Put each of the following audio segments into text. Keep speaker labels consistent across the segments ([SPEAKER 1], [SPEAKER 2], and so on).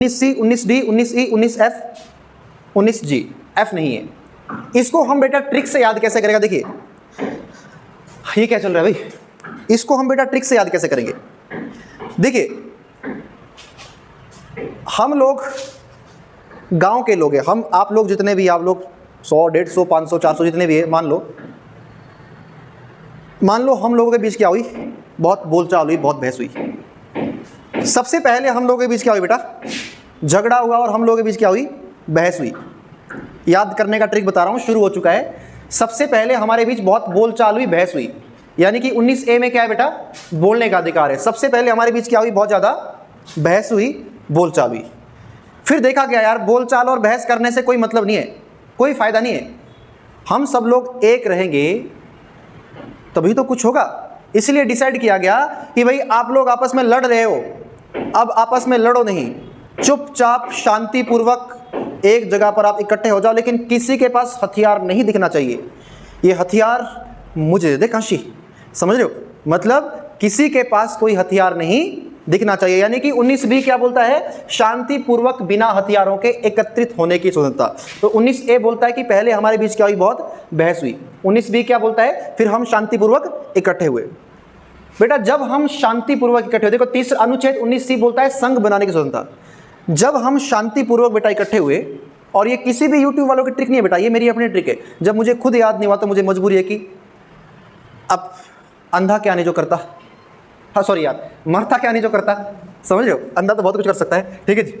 [SPEAKER 1] 19C, 19D, 19E, 19F, 19G, F नहीं है। इसको हम बेटा ट्रिक से याद कैसे करेगा, देखिए ये क्या चल रहा है भाई, इसको हम बेटा ट्रिक से याद कैसे करेंगे। देखिए हम लोग गांव के लोग हैं, हम आप लोग जितने भी, आप लोग 100, 150, 500, 400 जितने भी है, मान लो हम लोगों के बीच क्या हुई, बहुत बोलचाल हुई, बहुत बहस हुई। सबसे पहले हम लोगों के बीच क्या हुई बेटा, झगड़ा हुआ, और हम लोगों के बीच क्या हुई, बहस हुई। याद करने का ट्रिक बता रहा हूं, शुरू हो चुका है। सबसे पहले हमारे बीच बहुत बोलचाल हुई, बहस हुई, यानी कि 19A में क्या है बेटा, बोलने का अधिकार है। सबसे पहले हमारे बीच क्या हुई, बहुत ज़्यादा बहस हुई, बोलचाल हुई। फिर देखा गया यार बोलचाल और बहस करने से कोई मतलब नहीं है, कोई फायदा नहीं है। हम सब लोग एक रहेंगे तभी तो कुछ होगा। इसलिए डिसाइड किया गया कि भाई आप लोग आपस में लड़ रहे हो, अब आपस में लड़ो नहीं, चुपचाप शांतिपूर्वक एक जगह पर आप इकट्ठे हो जाओ, लेकिन किसी के पास हथियार नहीं दिखना चाहिए। ये हथियार मुझे दे दे काशी, समझ रहे हो, मतलब किसी के पास कोई हथियार नहीं दिखना चाहिए। यानी कि 19B क्या बोलता है, शांतिपूर्वक बिना हथियारों के एकत्रित होने की स्वतंत्रता। तो 19A बोलता है कि पहले हमारे बीच क्या हुई, बहुत बहस हुई। 19B क्या बोलता है, फिर हम शांतिपूर्वक इकट्ठे हुए। बेटा जब हम शांतिपूर्वक इकट्ठे हुए, देखो तीसरा अनुच्छेद 19C बोलता है संघ बनाने की स्वतंत्रता। जब हम शांतिपूर्वक बेटा इकट्ठे हुए, और ये किसी भी यूट्यूब वालों की ट्रिक नहीं है बेटा, ये मेरी अपनी ट्रिक है। जब मुझे खुद याद नहीं हुआ तो मुझे मजबूरी है कि अब अंधा क्या नहीं जो करता, हाँ सॉरी यार, मरता क्या नहीं जो करता, समझ रहे हो, अंधा तो बहुत कुछ कर सकता है, ठीक है जी।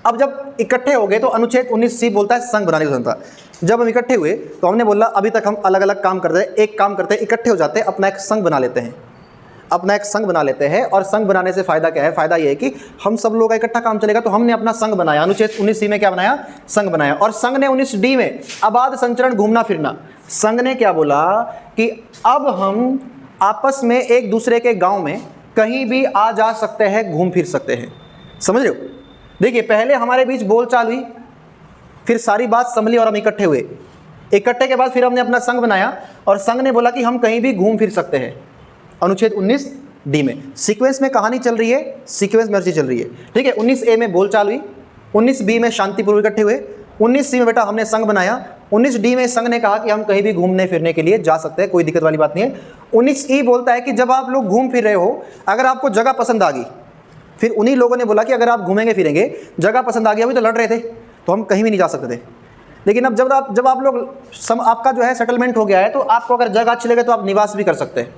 [SPEAKER 1] अब जब इकट्ठे हो गए तो अनुच्छेद 19C बोलता है संघ बनाने की स्वतंत्रता। जब हम इकट्ठे हुए तो हमने बोला अभी तक हम अलग अलग काम करते हैं, एक काम करते हैं, इकट्ठे हो जाते हैं, अपना एक संघ बना लेते हैं, अपना एक संघ बना लेते हैं। और संघ बनाने से फायदा क्या है, फायदा ये है कि हम सब लोग का इकट्ठा काम चलेगा। तो हमने अपना संघ बनाया, अनुच्छेद 19C में क्या बनाया, संघ बनाया। और संघ ने 19D में आबाद संचरण घूमना फिरना, संघ ने क्या बोला कि अब हम आपस में एक दूसरे के गांव में कहीं भी आ जा सकते हैं, घूम फिर सकते हैं, समझ रहे हो। देखिए पहले हमारे बीच बोलचाल हुई, फिर सारी बात संभली और हम इकट्ठे हुए। इकट्ठे के बाद फिर हमने अपना संघ बनाया, और संघ ने बोला कि हम कहीं भी घूम फिर सकते हैं, अनुच्छेद 19D में। सीक्वेंस में कहानी चल रही है, सीक्वेंस में अर्जी चल रही है, ठीक है। 19A में बोलचाल हुई, 19B में शांतिपूर्वक इकट्ठे हुए, 19C में बेटा हमने संघ बनाया, 19D में संघ ने कहा कि हम कहीं भी घूमने फिरने के लिए जा सकते हैं, कोई दिक्कत वाली बात नहीं है। 19E बोलता है कि जब आप लोग घूम फिर रहे हो, अगर आपको जगह पसंद आ गई, फिर उन्हीं लोगों ने बोला कि अगर आप घूमेंगे फिरेंगे, जगह पसंद आ गई, अभी तो लड़ रहे थे तो हम कहीं भी नहीं जा सकते थे, लेकिन अब जब आप लोग आपका जो है सेटलमेंट हो गया है, तो आपको अगर जगह अच्छी लगे तो आप निवास भी कर सकते हैं,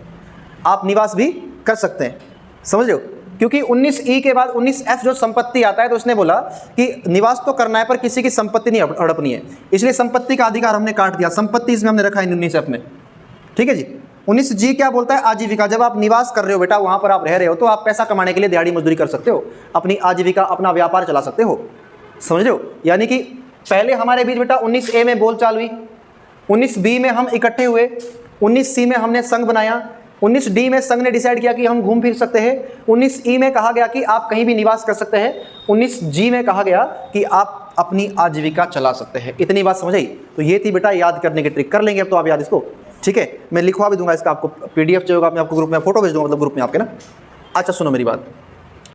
[SPEAKER 1] आप निवास भी कर सकते हैं, समझ रहे हो। क्योंकि 19E के बाद 19F जो संपत्ति आता है, तो उसने बोला कि निवास तो करना है पर किसी की संपत्ति नहीं हड़पनी है, इसलिए संपत्ति का अधिकार हमने काट दिया, संपत्ति इसमें हमने रखा है 19F में, ठीक है जी। 19G क्या बोलता है, आजीविका। जब आप निवास कर रहे हो बेटा, वहां पर आप रह रहे हो, तो आप पैसा कमाने के लिए दिहाड़ी मजदूरी कर सकते हो, अपनी आजीविका, अपना व्यापार चला सकते हो, समझ रहे हो। यानी कि पहले हमारे बीच बेटा 19A में बोलचाल हुई, 19B में हम इकट्ठे हुए, 19C में हमने संघ बनाया, 19D में संघ ने डिसाइड किया कि हम घूम फिर सकते हैं, 19E में कहा गया कि आप कहीं भी निवास कर सकते हैं, 19G में कहा गया कि आप अपनी आजीविका चला सकते हैं। इतनी बात समझ आई। तो ये थी बेटा याद करने की ट्रिक, कर लेंगे अब तो आप याद इसको, ठीक है। मैं लिखवा भी दूंगा इसका, आपको PDF चाहिए होगा, मैं आपको ग्रुप में फोटो भेज दूंगा, मतलब ग्रुप में आपके ना। अच्छा सुनो मेरी बात,